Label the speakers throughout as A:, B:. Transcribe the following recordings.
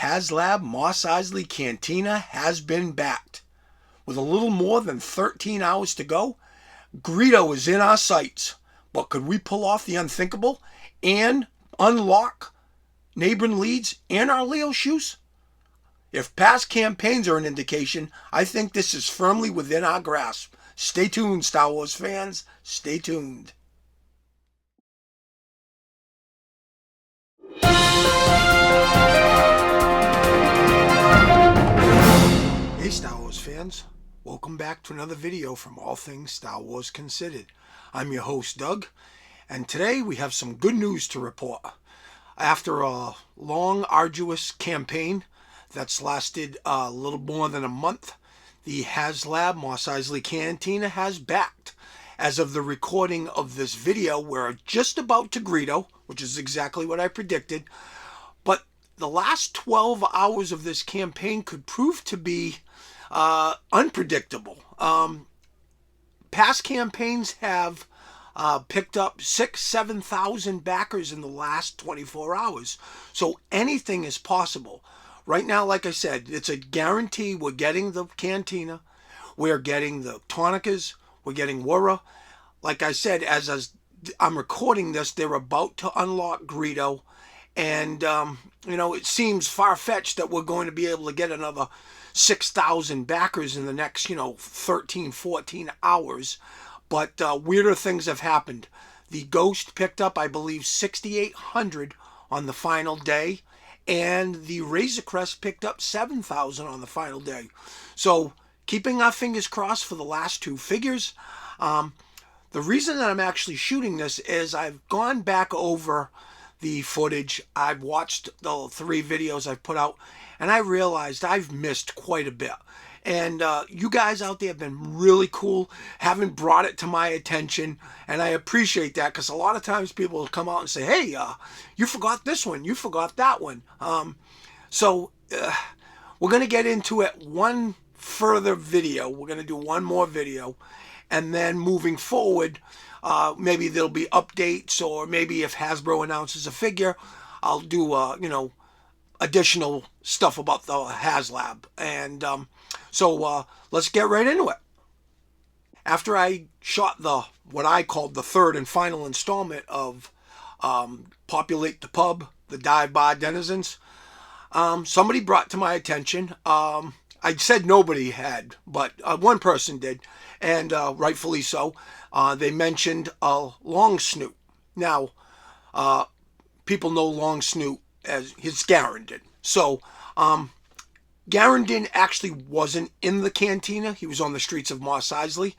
A: HasLab Mos Eisley Cantina has been backed. With a little more than 13 hours to go, Greedo is in our sights. But could we pull off the unthinkable and unlock neighboring leads and our Leo shoes? If past campaigns are an indication, I think this is firmly within our grasp. Stay tuned, Star Wars fans. Stay tuned. Hey Star Wars fans, welcome back to another video from All Things Star Wars Considered. I'm your host Doug, and today we have some good news to report. After a long, arduous campaign that's lasted a little more than a month, the HasLab Mos Eisley Cantina has backed. As of the recording of this video, we're just about to Greedo, which is exactly what I predicted, but the last 12 hours of this campaign could prove to be unpredictable. Past campaigns have picked up 7,000 backers in the last 24 hours. So anything is possible. Right now, like I said, it's a guarantee we're getting the Cantina, we're getting the Tonicas, we're getting Wurra. Like I said, as I'm recording this, they're about to unlock Greedo. And, it seems far-fetched that we're going to be able to get another 6,000 backers in the next, 13, 14 hours. But weirder things have happened. The Ghost picked up, I believe, 6,800 on the final day. And the Razor Crest picked up 7,000 on the final day. So keeping our fingers crossed for the last two figures. The reason that I'm actually shooting this is I've gone back over the footage. I've watched the 3 videos I've put out, and I realized I've missed quite a bit. And you guys out there have been really cool, haven't brought it to my attention, and I appreciate that, because a lot of times people will come out and say, hey, you forgot this one, you forgot that one. So we're going to get into it one further video. We're going to do one more video, and then moving forward, maybe there'll be updates, or maybe if Hasbro announces a figure, I'll do, additional stuff about the HasLab. And so let's get right into it. After I shot what I called the third and final installment of Populate the Pub, the Dive Bar Denizens, somebody brought to my attention, I said nobody had, but one person did, and rightfully so. They mentioned Long Snoot. Now, people know Long Snoot as his Garandon. So, Garandon actually wasn't in the Cantina. He was on the streets of Mos Eisley.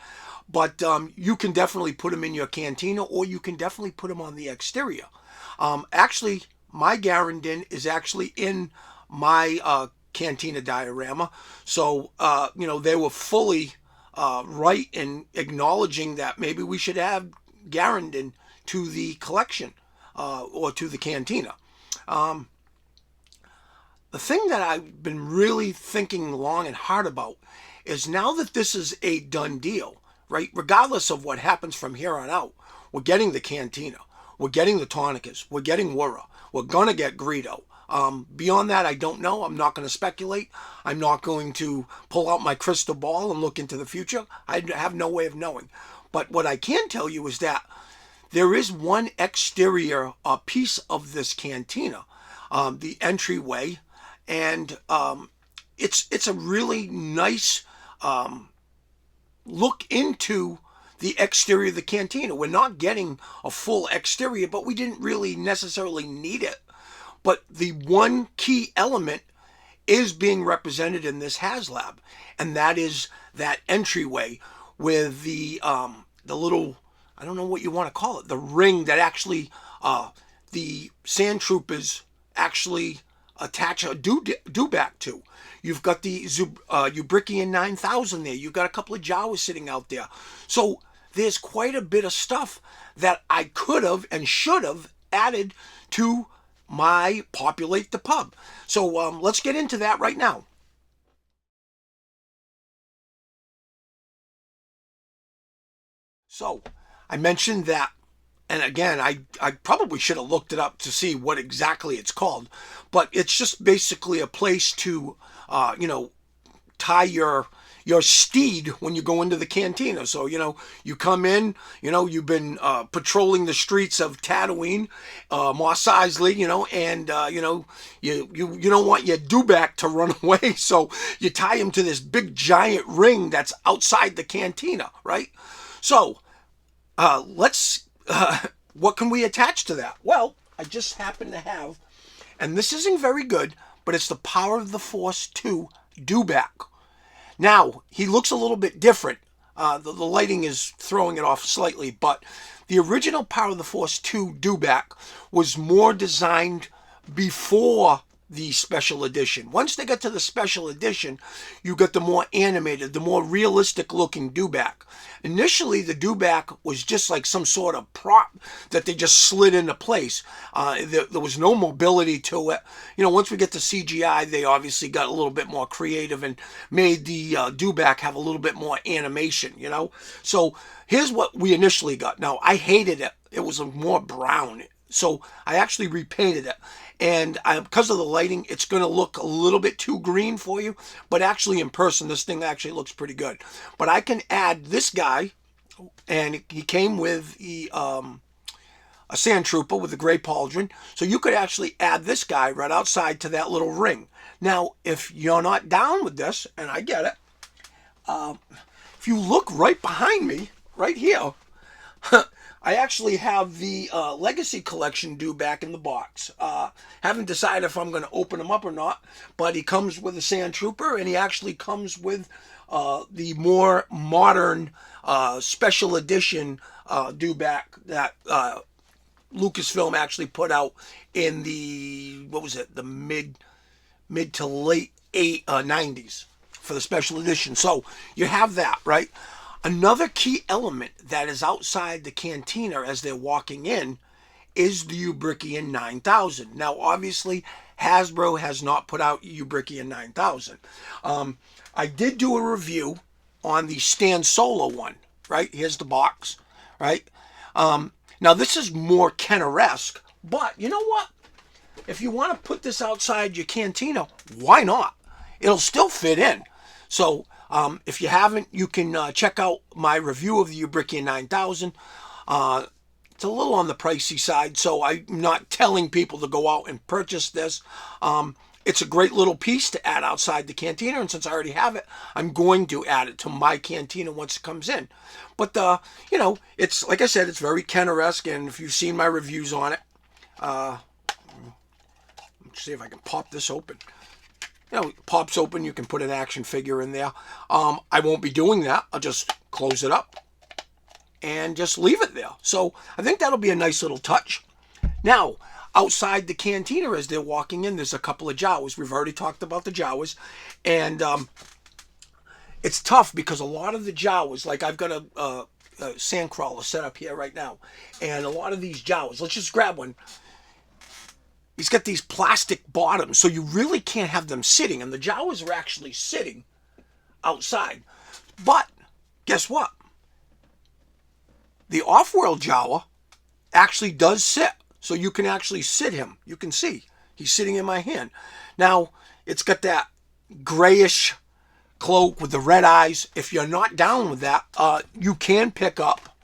A: But you can definitely put him in your Cantina, or you can definitely put him on the exterior. Actually, my Garandon is actually in my Cantina diorama. So, they were fully right in acknowledging that maybe we should add Garandon to the collection or to the Cantina. The thing that I've been really thinking long and hard about is, now that this is a done deal, right? Regardless of what happens from here on out, we're getting the Cantina, we're getting the Tonicas, we're getting Wurra, we're going to get Greedo. Beyond that, I don't know. I'm not going to speculate. I'm not going to pull out my crystal ball and look into the future. I have no way of knowing. But what I can tell you is that there is one exterior piece of this Cantina, the entryway, and it's a really nice look into the exterior of the Cantina. We're not getting a full exterior, but we didn't really necessarily need it. But the one key element is being represented in this HasLab, and that is that entryway with the little, I don't know what you want to call it, the ring that actually the Sand Troopers actually attach a dewback to. You've got the Ubrikian 9000 there. You've got a couple of Jawas sitting out there. So there's quite a bit of stuff that I could have and should have added to my Populate the Pub. So let's get into that right now. So I mentioned that and again, I probably should have looked it up to see what exactly it's called, but it's just basically a place to, tie your steed when you go into the cantina. So, you come in, you've been patrolling the streets of Tatooine, Mos Eisley, and, you don't want your dewback to run away. So you tie him to this big giant ring that's outside the cantina, right? So what can we attach to that? Well, I just happen to have, and this isn't very good, but it's the Power of the Force 2 dewback. Now, he looks a little bit different. The lighting is throwing it off slightly, but the original Power of the Force 2 dewback was more designed before the special edition. Once they got to the special edition, you got the more animated, the more realistic looking dewback. Initially, the dewback was just like some sort of prop that they just slid into place. There was no mobility to it. Once we get to CGI, they obviously got a little bit more creative and made the dewback have a little bit more animation, So here's what we initially got. Now, I hated it. It was more brown. So I actually repainted it. And because of the lighting, it's going to look a little bit too green for you. But actually, in person, this thing actually looks pretty good. But I can add this guy, and he came with a sand trooper with a gray pauldron. So you could actually add this guy right outside to that little ring. Now, if you're not down with this, and I get it, if you look right behind me, right here, I actually have the Legacy Collection dewback in the box. Haven't decided if I'm going to open them up or not, but he comes with a Sand Trooper, and he actually comes with the more modern special edition dewback that Lucasfilm actually put out in the, the mid to late 90s for the special edition. So you have that, right? Another key element that is outside the cantina as they're walking in is the Ubrikian 9000. Now, obviously, Hasbro has not put out Ubrikian 9000. I did do a review on the Stan Solo one, right? Here's the box, right? Now, this is more Kenner-esque, but you know what? If you want to put this outside your cantina, why not? It'll still fit in. So, if you haven't, you can check out my review of the Ubrikian 9000. It's a little on the pricey side, so I'm not telling people to go out and purchase this. It's a great little piece to add outside the cantina, and since I already have it, I'm going to add it to my cantina once it comes in. But, it's, like I said, it's very Kenner-esque, and if you've seen my reviews on it, let's see if I can pop this open. It pops open, you can put an action figure in there. I won't be doing that. I'll just close it up and just leave it there. So I think that'll be a nice little touch. Now, outside the cantina as they're walking in, there's a couple of Jawas. We've already talked about the Jawas. And it's tough because a lot of the Jawas, like I've got a sandcrawler set up here right now. And a lot of these Jawas, let's just grab one. He's got these plastic bottoms, so you really can't have them sitting. And the Jawas are actually sitting outside. But guess what? The off-world Jawa actually does sit. So you can actually sit him. You can see. He's sitting in my hand. Now, it's got that grayish cloak with the red eyes. If you're not down with that, you can pick up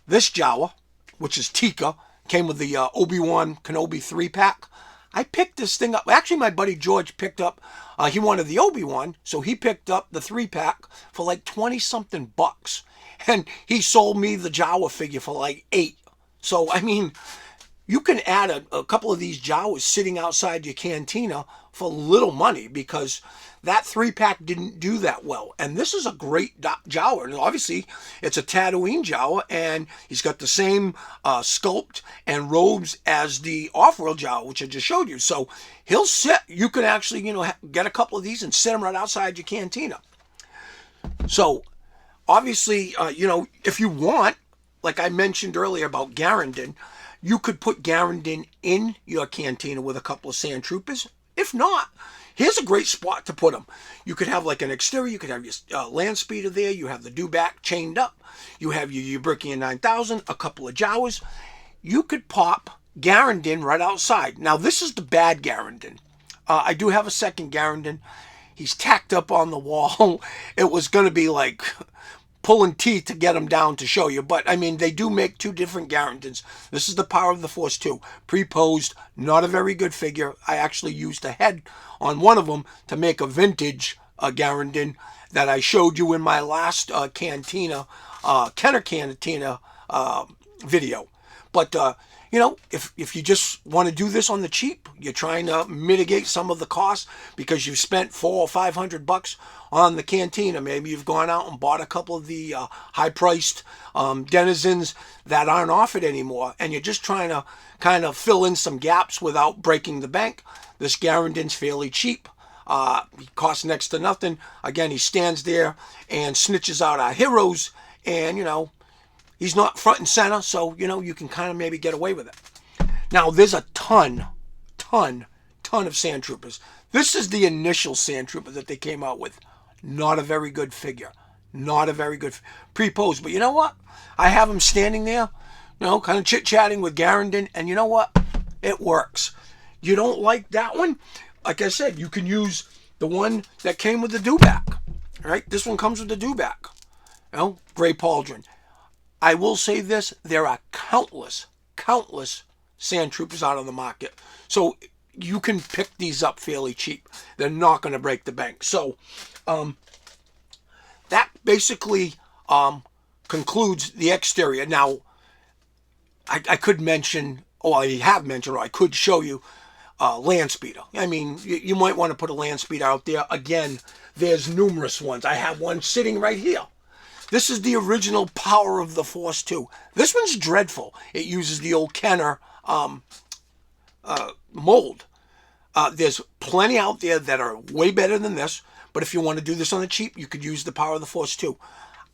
A: this Jawa, which is Tika. Came with the Obi-Wan Kenobi 3-pack. I picked this thing up. Actually, my buddy George picked up, he wanted the Obi-Wan, so he picked up the 3-pack for like 20-something bucks. And he sold me the Jawa figure for like $8. So, I mean, you can add a couple of these Jawas sitting outside your cantina for little money because that 3-pack didn't do that well. And this is a great Jawa. And obviously, it's a Tatooine Jawa, and he's got the same sculpt and robes as the off-world Jawa, which I just showed you. So he'll sit. You can actually, get a couple of these and sit them right outside your cantina. So obviously, if you want, like I mentioned earlier about Garandon, you could put Garandon in your cantina with a couple of sand troopers. If not, here's a great spot to put them. You could have like an exterior, you could have your land speeder there, you have the dewback chained up, you have your Ubrikian 9000, a couple of Jawas. You could pop Garandin right outside. Now this is the bad Garandin. I do have a second Garandin. He's tacked up on the wall. It was going to be like pulling teeth to get him down to show you. But, I mean, they do make two different Garandins. This is the Power of the Force 2. Pre-posed, not a very good figure. I actually used a head on one of them to make a vintage Garandin that I showed you in my last Cantina, Kenner Cantina video. But, you know, if you just want to do this on the cheap, you're trying to mitigate some of the costs because you've spent $400 or $500 on the Cantina. Maybe you've gone out and bought a couple of the high-priced denizens that aren't offered anymore, and you're just trying to kind of fill in some gaps without breaking the bank. This Garandin's fairly cheap. He costs next to nothing. Again, he stands there and snitches out our heroes, and, you know, he's not front and center, so, you know, you can kind of maybe get away with it. Now, there's a ton of Sand Troopers. This is the initial Sand Trooper that they came out with. Not a very good figure. Not a very good pre-pose. But you know what? I have him standing there, you know, kind of chit-chatting with Garandin, and you know what? It works. You don't like that one? Like I said, you can use the one that came with the dewback. All right? This one comes with the dewback. You know, gray pauldron. I will say this, there are countless Sand Troopers out on the market. So you can pick these up fairly cheap. They're not going to break the bank. So that basically concludes the exterior. Now, I could mention, or I have mentioned, or I could show you land speeder. I mean, you might want to put a land speeder out there. Again, there's numerous ones. I have one sitting right here. This is the original Power of the Force 2. This one's dreadful. It uses the old Kenner mold. There's plenty out there that are way better than this, but if you want to do this on the cheap, you could use the Power of the Force 2.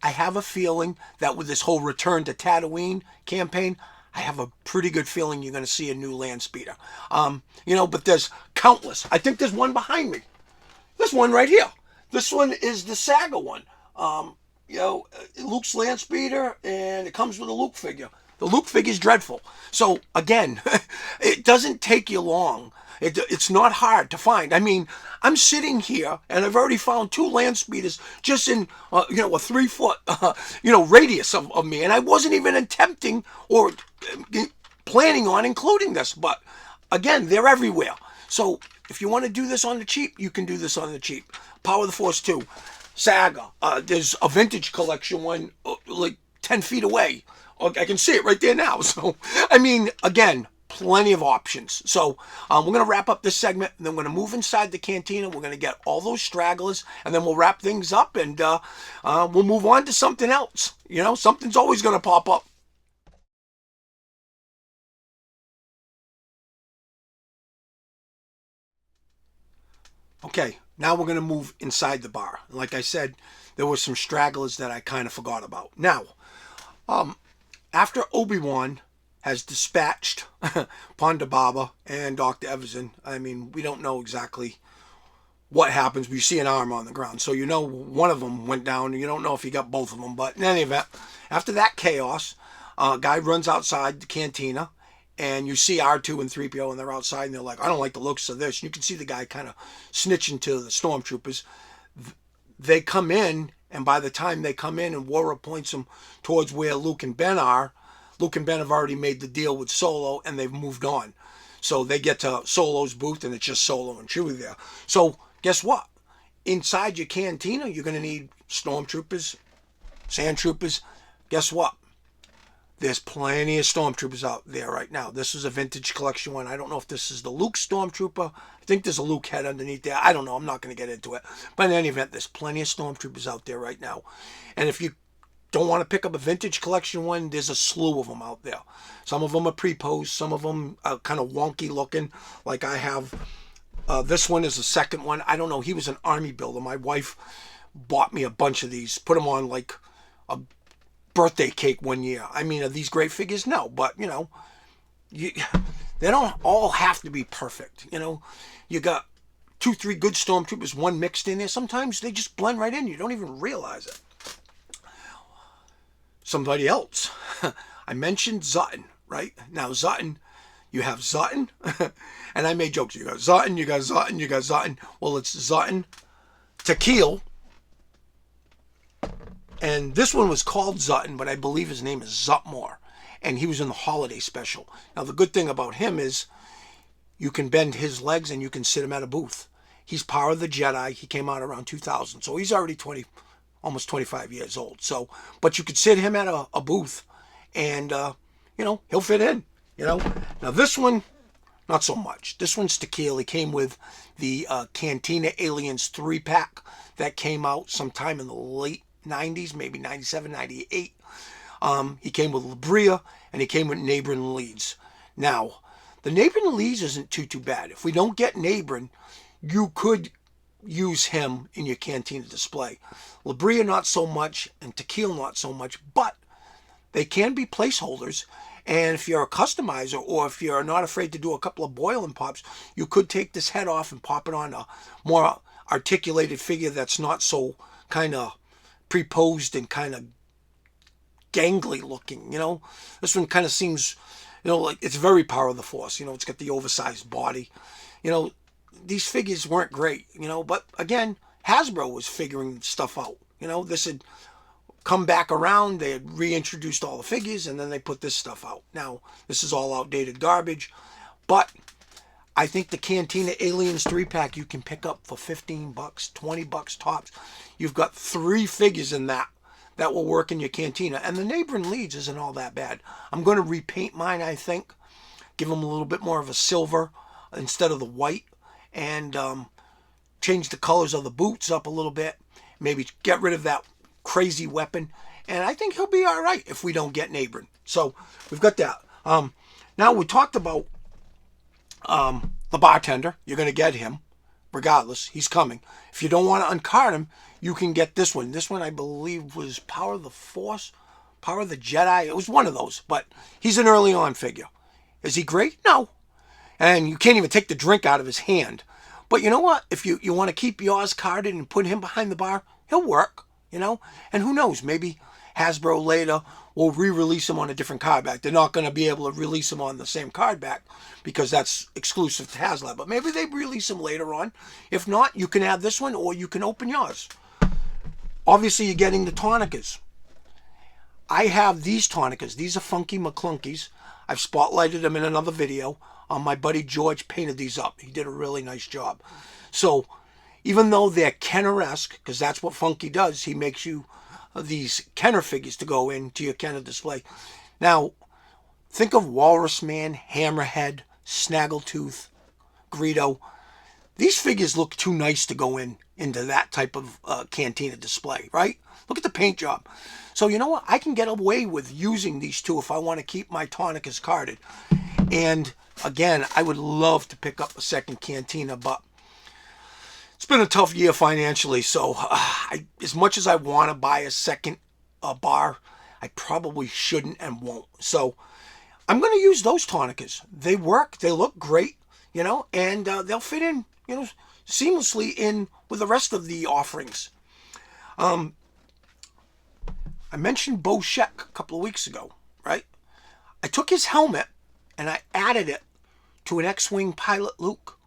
A: I have a feeling that with this whole Return to Tatooine campaign, I have a pretty good feeling you're going to see a new land speeder. You know, but there's countless. I think there's one behind me. This one right here. This one is the Saga one. You know, Luke's land speeder, and it comes with a Luke figure. The Luke figure is dreadful. So, again, it doesn't take you long. It's not hard to find. I mean, I'm sitting here, and I've already found two land speeders just in, you know, a 3-foot, you know, radius of me. And I wasn't even attempting or planning on including this. But, again, they're everywhere. So, if you want to do this on the cheap, you can do this on the cheap. Power of the Force 2. Saga. There's a vintage collection one like 10 feet away. I can see it right there now. So, I mean, again, plenty of options. So, we're going to wrap up this segment, and then we're going to move inside the cantina. We're going to get all those stragglers, and then we'll wrap things up, and we'll move on to something else. You know, something's always going to pop up. Okay, now we're going to move inside the bar. Like I said, there were some stragglers that I kind of forgot about. Now, after Obi-Wan has dispatched Ponda Baba and Dr. Everson, I mean, we don't know exactly what happens. We see an arm on the ground. So you know one of them went down. You don't know if he got both of them. But in any event, after that chaos, guy runs outside the cantina. And you see R2 and 3PO, and they're outside, and they're like, I don't like the looks of this. And you can see the guy kind of snitching to the stormtroopers. They come in, and by the time they come in and Wara points them towards where Luke and Ben are, Luke and Ben have already made the deal with Solo, and they've moved on. So they get to Solo's booth, and it's just Solo and Chewie there. So guess what? Inside your cantina, you're going to need stormtroopers, sand troopers. Guess what? There's plenty of stormtroopers out there right now. This is a vintage collection one. I don't know if this is the Luke stormtrooper. I think there's a Luke head underneath there. I don't know. I'm not going to get into it. But in any event, there's plenty of stormtroopers out there right now. And if you don't want to pick up a vintage collection one, there's a slew of them out there. Some of them are pre-posed. Some of them are kind of wonky looking. Like I have, this one is the second one. I don't know. He was an army builder. My wife bought me a bunch of these. Put them on like a birthday cake one year. I mean, are these great figures? No, but you know, they don't all have to be perfect. You know, you got 2, 3 good stormtroopers, one mixed in there. Sometimes they just blend right in. You don't even realize it. Somebody else. I mentioned Zutton, right? Now Zutton, you have Zutton, and I made jokes. You got Zutton, you got Zutton, you got Zutton. Well, it's Zutton, Tequil, and this one was called Zutton, but I believe his name is Zutmore, and he was in the holiday special. Now, the good thing about him is you can bend his legs and you can sit him at a booth. He's Power of the Jedi. He came out around 2000, so he's already almost 25 years old. So, but you could sit him at a booth, and he'll fit in. Now this one, not so much. This one's Tequila. He came with the Cantina Aliens 3-pack that came out sometime in the late 90s, maybe 97, 98. He came with Labria, and he came with Nabrin Leeds. Now, the Nabrin Leeds isn't too bad. If we don't get Nabrin, you could use him in your Cantina display. Labria not so much, and Tequila not so much, but they can be placeholders. And if you're a customizer, or if you're not afraid to do a couple of boil and pops, you could take this head off and pop it on a more articulated figure that's not so kind of preposed and kind of gangly looking. This one kind of seems, like it's very Power of the Force. It's got the oversized body. These figures weren't great, but again, Hasbro was figuring stuff out. This had come back around. They had reintroduced all the figures, and then they put this stuff out. Now, this is all outdated garbage, but I think the Cantina Aliens 3-pack you can pick up for $15, $20 tops. You've got 3 figures in that will work in your Cantina, and the Nabrin Leeds isn't all that bad. I'm going to repaint mine, I think, give them a little bit more of a silver instead of the white, and change the colors of the boots up a little bit, maybe get rid of that crazy weapon, and I think he'll be all right if we don't get Nabrin. So we've got that. Now, we talked about the bartender. You're going to get him regardless. He's coming. If you don't want to uncard him, you can get this one. This one, I believe, was Power of the Force, Power of the Jedi. It was one of those, but he's an early on figure. Is he great? No. And you can't even take the drink out of his hand. But you know what? If you want to keep yours carded and put him behind the bar, he'll work, And who knows? Maybe Hasbro later will re-release him on a different card back. They're not going to be able to release him on the same card back because that's exclusive to HasLab. But maybe they release him later on. If not, you can have this one or you can open yours. Obviously, you're getting the Tonicas. I have these Tonicas. These are Funky McClunkies. I've spotlighted them in another video. My buddy George painted these up. He did a really nice job. So, even though they're Kenner-esque, because that's what Funky does, he makes you these Kenner figures to go into your Kenner display. Now, think of Walrus Man, Hammerhead, Snaggletooth, Greedo. These figures look too nice to go into that type of Cantina display, right? Look at the paint job. So you know what? I can get away with using these two if I want to keep my Tonicas carded. And again, I would love to pick up a second Cantina, but it's been a tough year financially. So as much as I want to buy a second bar, I probably shouldn't and won't. So I'm going to use those Tonicas. They work. They look great, and they'll fit in, seamlessly in with the rest of the offerings. I mentioned Bo Sheck a couple of weeks ago, right? I took his helmet and I added it to an X-Wing pilot Luke.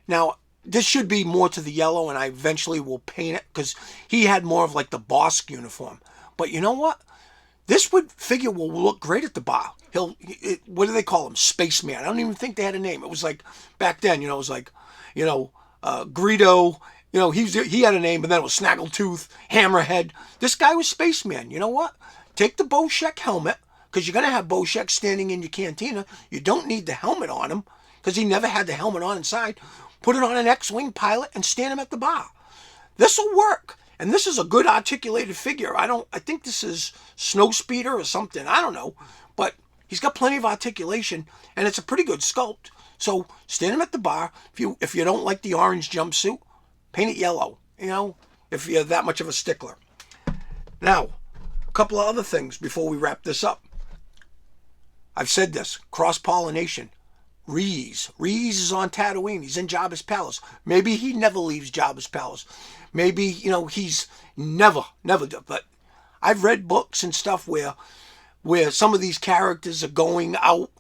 A: Now, this should be more to the yellow, and I eventually will paint it because he had more of like the Bosk uniform. But you know what? This figure will look great at the bar. What do they call him? Spaceman. I don't even think they had a name. It was like back then, it was like, Greedo. He had a name, but then it was Snaggletooth, Hammerhead. This guy was Spaceman. You know what? Take the Bo Sheck helmet, because you're going to have Bo Sheck standing in your Cantina. You don't need the helmet on him, because he never had the helmet on inside. Put it on an X-Wing pilot and stand him at the bar. This will work. And this is a good articulated figure. I think this is Snowspeeder or something. I don't know. But he's got plenty of articulation, and it's a pretty good sculpt. So stand him at the bar. If you don't like the orange jumpsuit, paint it yellow, if you're that much of a stickler. Now, a couple of other things before we wrap this up. I've said this, cross-pollination. Reese. Reese is on Tatooine. He's in Jabba's palace. Maybe he never leaves Jabba's palace. Maybe, he's never. But I've read books and stuff where some of these characters are going out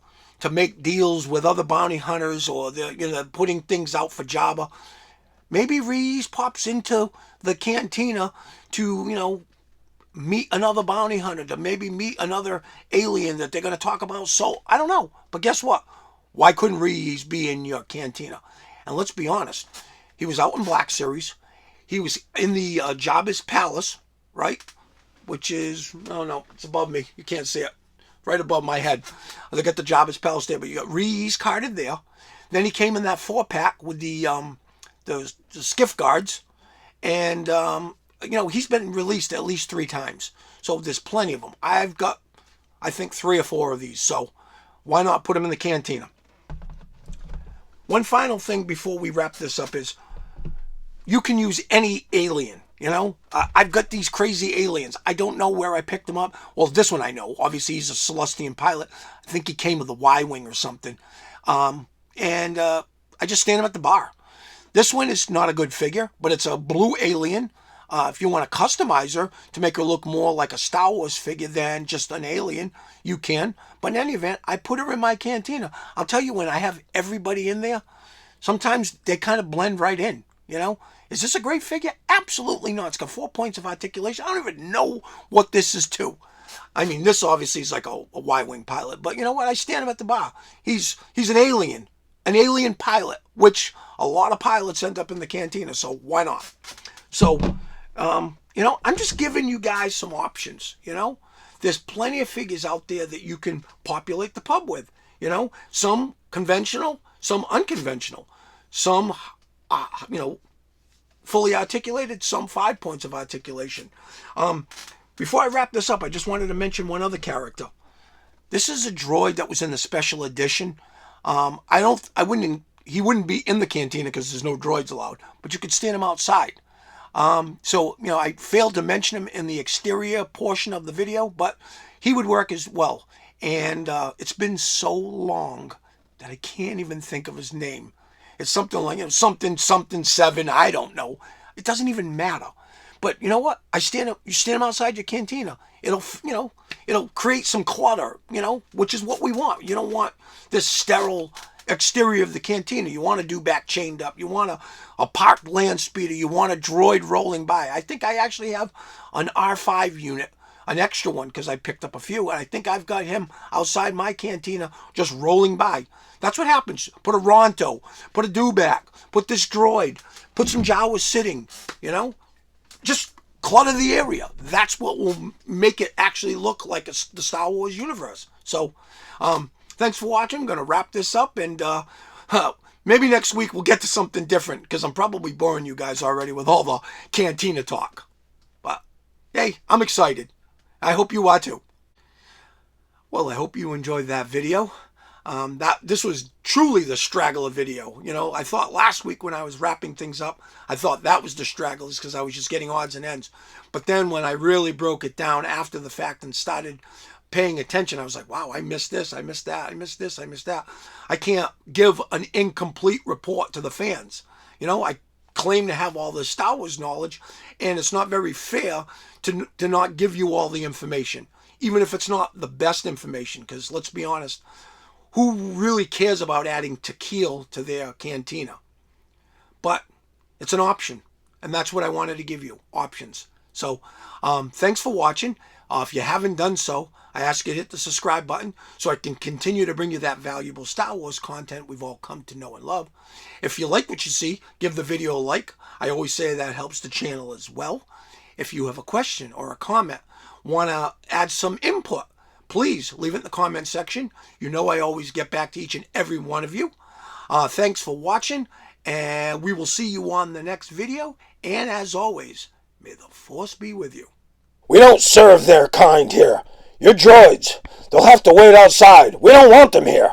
A: to make deals with other bounty hunters, or they're putting things out for Jabba. Maybe Reese pops into the cantina to, meet another bounty hunter, to maybe meet another alien that they're going to talk about. So, I don't know. But guess what? Why couldn't Reese be in your cantina? And let's be honest. He was out in Black Series. He was in the Jabba's palace, right? Which is, oh no, it's above me. You can't see it. Right above my head. They got the Jabba's there, but you got Reese carded there. Then he came in that 4-pack with the skiff guards. And, he's been released at least 3 times. So there's plenty of them. I've got, I think, 3 or 4 of these. So why not put them in the cantina? One final thing before we wrap this up is you can use any alien. I've got these crazy aliens. I don't know where I picked them up. Well, this one I know. Obviously, he's a Celestian pilot. I think he came with a Y-wing or something. And I just stand him at the bar. This one is not a good figure, but it's a blue alien. If you want to customize her to make her look more like a Star Wars figure than just an alien, you can. But in any event, I put her in my cantina. I'll tell you, when I have everybody in there, sometimes they kind of blend right in, Is this a great figure? Absolutely not. It's got 4 points of articulation. I don't even know what this is to. I mean, this obviously is like a Y-wing pilot. But you know what? I stand him at the bar. He's an alien pilot, which a lot of pilots end up in the cantina. So why not? So, I'm just giving you guys some options, There's plenty of figures out there that you can populate the pub with, Some conventional, some unconventional. Some, fully articulated, some 5 points of articulation. Before I wrap this up, I just wanted to mention one other character. This is a droid that was in the special edition. He wouldn't be in the cantina because there's no droids allowed, but you could stand him outside. I failed to mention him in the exterior portion of the video, but he would work as well. And it's been so long that I can't even think of his name. It's something like something 7. I don't know. It doesn't even matter. But you know what? You stand him outside your cantina. It'll create some clutter. Which is what we want. You don't want this sterile exterior of the cantina. You want a dewback chained up. You want a parked land speeder. You want a droid rolling by. I think I actually have an R5 unit, an extra one, because I picked up a few, and I think I've got him outside my cantina just rolling by. That's what happens. Put a Ronto, put a dewback, put this droid, put some Jawas sitting, Just clutter the area. That's what will make it actually look like the Star Wars universe. So, thanks for watching. I'm going to wrap this up, and maybe next week we'll get to something different, because I'm probably boring you guys already with all the cantina talk. But, hey, I'm excited. I hope you are too. Well, I hope you enjoyed that video. This was truly the straggler video. I thought last week when I was wrapping things up, I thought that was the stragglers because I was just getting odds and ends. But then when I really broke it down after the fact and started paying attention, I was like, wow, I missed this, I missed that, I missed this, I missed that. I can't give an incomplete report to the fans. I claim to have all the Star Wars knowledge, and it's not very fair to not give you all the information, even if it's not the best information, because let's be honest, who really cares about adding tequila to their cantina? But it's an option, and that's what I wanted to give you, options. So thanks for watching. If you haven't done so, I ask you to hit the subscribe button so I can continue to bring you that valuable Star Wars content we've all come to know and love. If you like what you see, give the video a like. I always say that helps the channel as well. If you have a question or a comment, want to add some input, please leave it in the comment section. I always get back to each and every one of you. Thanks for watching, and we will see you on the next video. And as always, may the Force be with you.
B: We don't serve their kind here. You're droids. They'll have to wait outside. We don't want them here.